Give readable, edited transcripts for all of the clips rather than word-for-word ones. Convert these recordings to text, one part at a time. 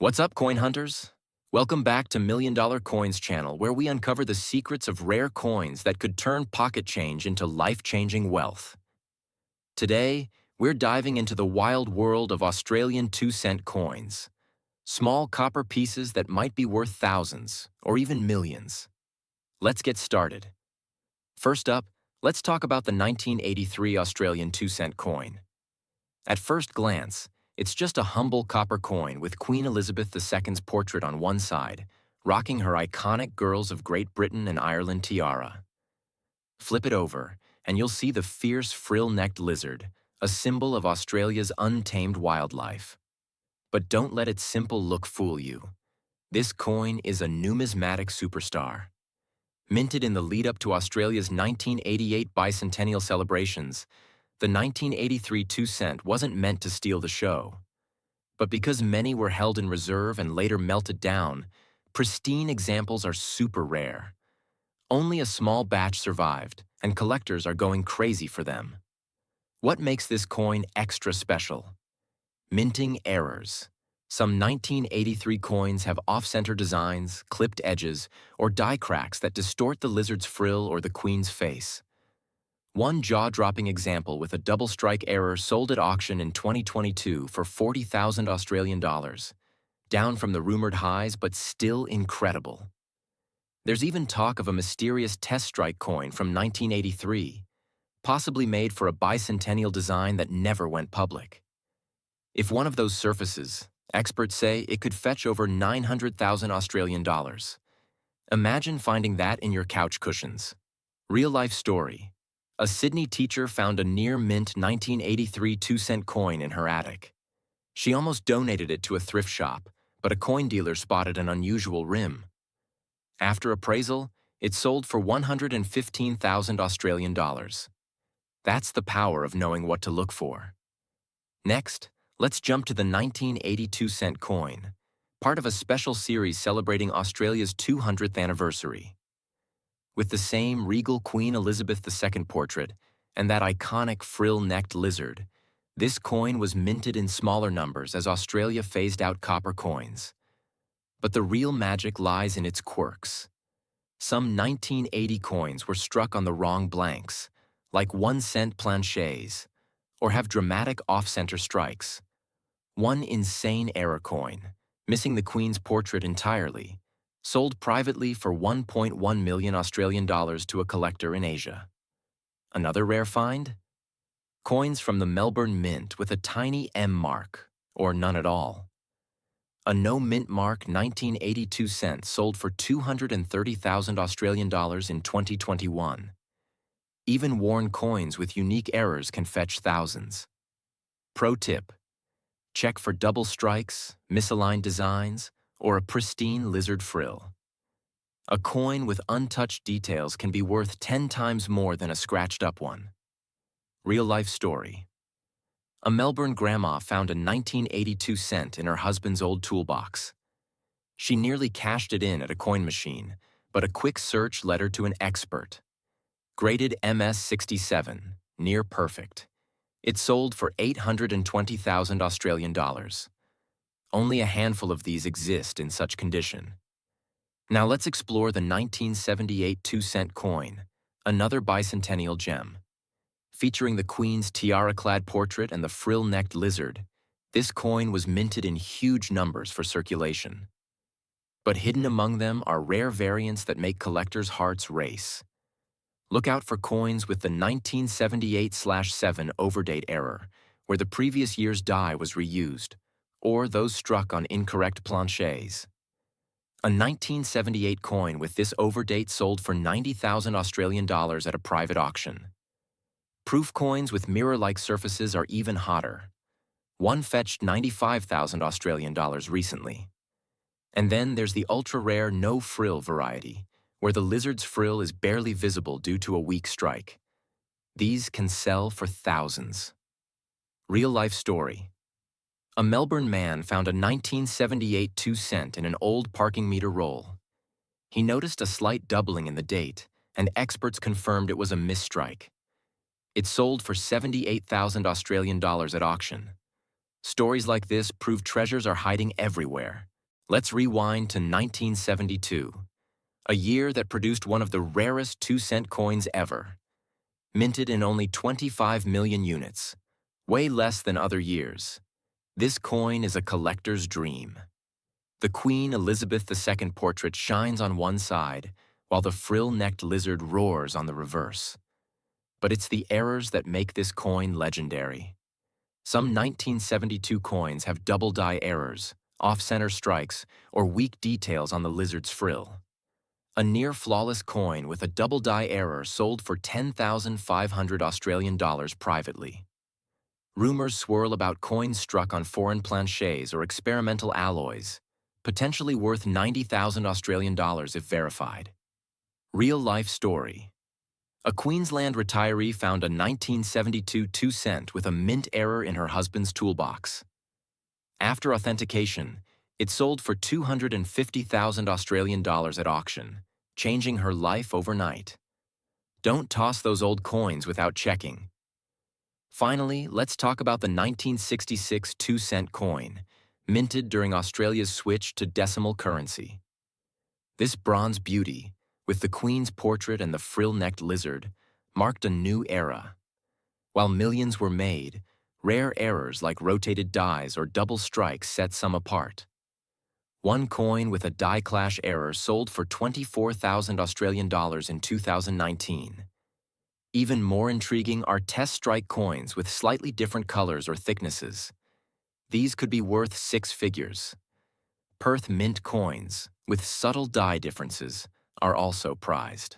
What's up, coin hunters? Welcome back to Million Dollar Coins channel, where we uncover the secrets of rare coins that could turn pocket change into life-changing wealth. Today, we're diving into the wild world of Australian 2-cent coins. Small copper pieces that might be worth thousands, or even millions. Let's get started. First up, let's talk about the 1983 Australian 2-cent coin. At first glance, it's just a humble copper coin with Queen Elizabeth II's portrait on one side, rocking her iconic Girls of Great Britain and Ireland tiara. Flip it over, and you'll see the fierce frill-necked lizard, a symbol of Australia's untamed wildlife. But don't let its simple look fool you. This coin is a numismatic superstar. Minted in the lead-up to Australia's 1988 bicentennial celebrations, the 1983 2-cent wasn't meant to steal the show. But because many were held in reserve and later melted down, pristine examples are super rare. Only a small batch survived, and collectors are going crazy for them. What makes this coin extra special? Minting errors. Some 1983 coins have off-center designs, clipped edges, or die cracks that distort the lizard's frill or the queen's face. One jaw-dropping example with a double strike error sold at auction in 2022 for 40,000 Australian dollars, down from the rumored highs but still incredible. There's even talk of a mysterious test strike coin from 1983, possibly made for a bicentennial design that never went public. If one of those surfaces, experts say it could fetch over 900,000 Australian dollars. Imagine finding that in your couch cushions. Real-life story. A Sydney teacher found a near-mint 1983 2-cent coin in her attic. She almost donated it to a thrift shop, but a coin dealer spotted an unusual rim. After appraisal, it sold for 115,000 Australian dollars. That's the power of knowing what to look for. Next, let's jump to the 1982 cent coin, part of a special series celebrating Australia's 200th anniversary. With the same regal Queen Elizabeth II portrait and that iconic frill-necked lizard, this coin was minted in smaller numbers as Australia phased out copper coins. But the real magic lies in its quirks. Some 1980 coins were struck on the wrong blanks, like 1-cent planchets, or have dramatic off-center strikes. One insane error coin, missing the Queen's portrait entirely, sold privately for 1.1 million Australian dollars to a collector in Asia. Another rare find? Coins from the Melbourne Mint with a tiny M mark, or none at all. A no-mint mark 1982 cent sold for 230,000 Australian dollars in 2021. Even worn coins with unique errors can fetch thousands. Pro tip: check for double strikes, misaligned designs, or a pristine lizard frill. A coin with untouched details can be worth 10 times more than a scratched-up one. Real-life story. A Melbourne grandma found a 1982 cent in her husband's old toolbox. She nearly cashed it in at a coin machine, but a quick search led her to an expert. Graded MS67, near perfect. It sold for 820,000 Australian dollars. Only a handful of these exist in such condition. Now let's explore the 1978 2-cent coin, another bicentennial gem. Featuring the Queen's tiara-clad portrait and the frill-necked lizard, this coin was minted in huge numbers for circulation. But hidden among them are rare variants that make collectors' hearts race. Look out for coins with the 1978/7 overdate error, where the previous year's die was reused, or those struck on incorrect planchets. A 1978 coin with this overdate sold for 90,000 Australian dollars at a private auction. Proof coins with mirror-like surfaces are even hotter. One fetched 95,000 Australian dollars recently. And then there's the ultra-rare no-frill variety, where the lizard's frill is barely visible due to a weak strike. These can sell for thousands. Real-life story. A Melbourne man found a 1978 2-cent in an old parking meter roll. He noticed a slight doubling in the date, and experts confirmed it was a misstrike. It sold for 78,000 Australian dollars at auction. Stories like this prove treasures are hiding everywhere, Let's rewind to 1972, a year that produced one of the rarest 2-cent coins ever. Minted in only 25 million units, way less than other years. This coin is a collector's dream. The Queen Elizabeth II portrait shines on one side, while the frill-necked lizard roars on the reverse. But it's the errors that make this coin legendary. Some 1972 coins have double-die errors, off-center strikes, or weak details on the lizard's frill. A near-flawless coin with a double-die error sold for 10,500 Australian dollars privately. Rumors swirl about coins struck on foreign planchets or experimental alloys, potentially worth 90,000 Australian dollars if verified. Real-life story. A Queensland retiree found a 1972 2-cent with a mint error in her husband's toolbox. After authentication, it sold for 250,000 Australian dollars at auction, changing her life overnight. Don't toss those old coins without checking. Finally, let's talk about the 1966 2-cent coin, minted during Australia's switch to decimal currency. This bronze beauty, with the Queen's portrait and the frill-necked lizard, marked a new era. While millions were made, rare errors like rotated dies or double strikes set some apart. One coin with a die clash error sold for 24,000 Australian dollars in 2019. Even more intriguing are test strike coins with slightly different colors or thicknesses. These could be worth 6 figures. Perth mint coins, with subtle die differences, are also prized.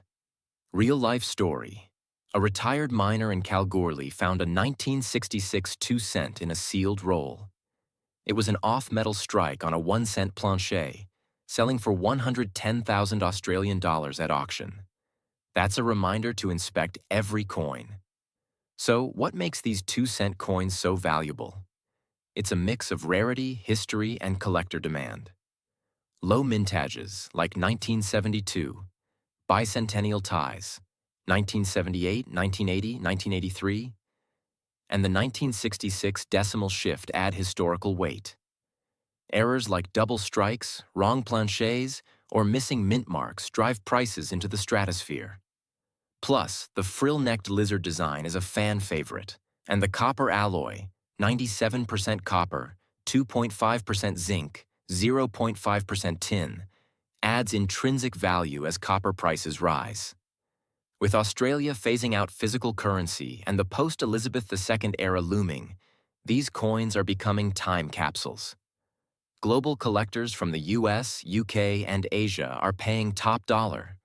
Real-life story. A retired miner in Kalgoorlie found a 1966 2-cent in a sealed roll. It was an off-metal strike on a 1-cent planchet, selling for 110,000 Australian dollars at auction. That's a reminder to inspect every coin. So, what makes these 2-cent coins so valuable? It's a mix of rarity, history, and collector demand. Low mintages, like 1972, bicentennial ties, 1978, 1980, 1983, and the 1966 decimal shift add historical weight. Errors like double strikes, wrong planchets, or missing mint marks drive prices into the stratosphere. Plus, the frill-necked lizard design is a fan favorite, and the copper alloy, 97% copper, 2.5% zinc, 0.5% tin, adds intrinsic value as copper prices rise. With Australia phasing out physical currency and the post-Elizabeth II era looming, these coins are becoming time capsules. Global collectors from the US, UK, and Asia are paying top dollar,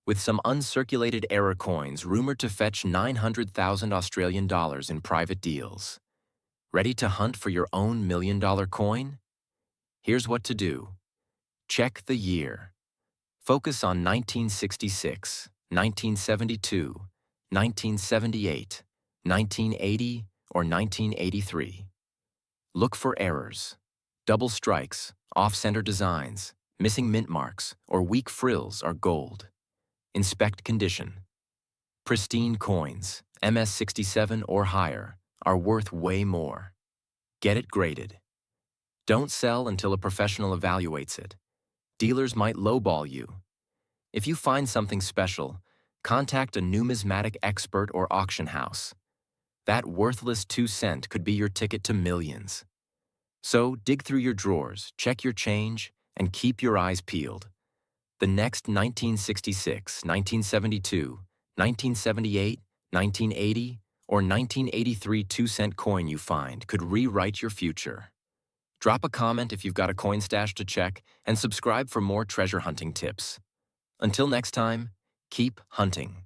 with some uncirculated error coins rumored to fetch 900,000 Australian dollars in private deals. Ready to hunt for your own million-dollar coin? Here's what to do. Check the year. Focus on 1966, 1972, 1978, 1980, or 1983. Look for errors. Double strikes, off-center designs, missing mint marks, or weak frills are gold. Inspect condition. Pristine coins, MS67 or higher, are worth way more. Get it graded. Don't sell until a professional evaluates it. Dealers might lowball you. If you find something special, contact a numismatic expert or auction house. That worthless 2-cent could be your ticket to millions. So dig through your drawers, check your change, and keep your eyes peeled. The next 1966, 1972, 1978, 1980, or 1983 2-cent coin you find could rewrite your future. Drop a comment if you've got a coin stash to check, and subscribe for more treasure hunting tips. Until next time, keep hunting.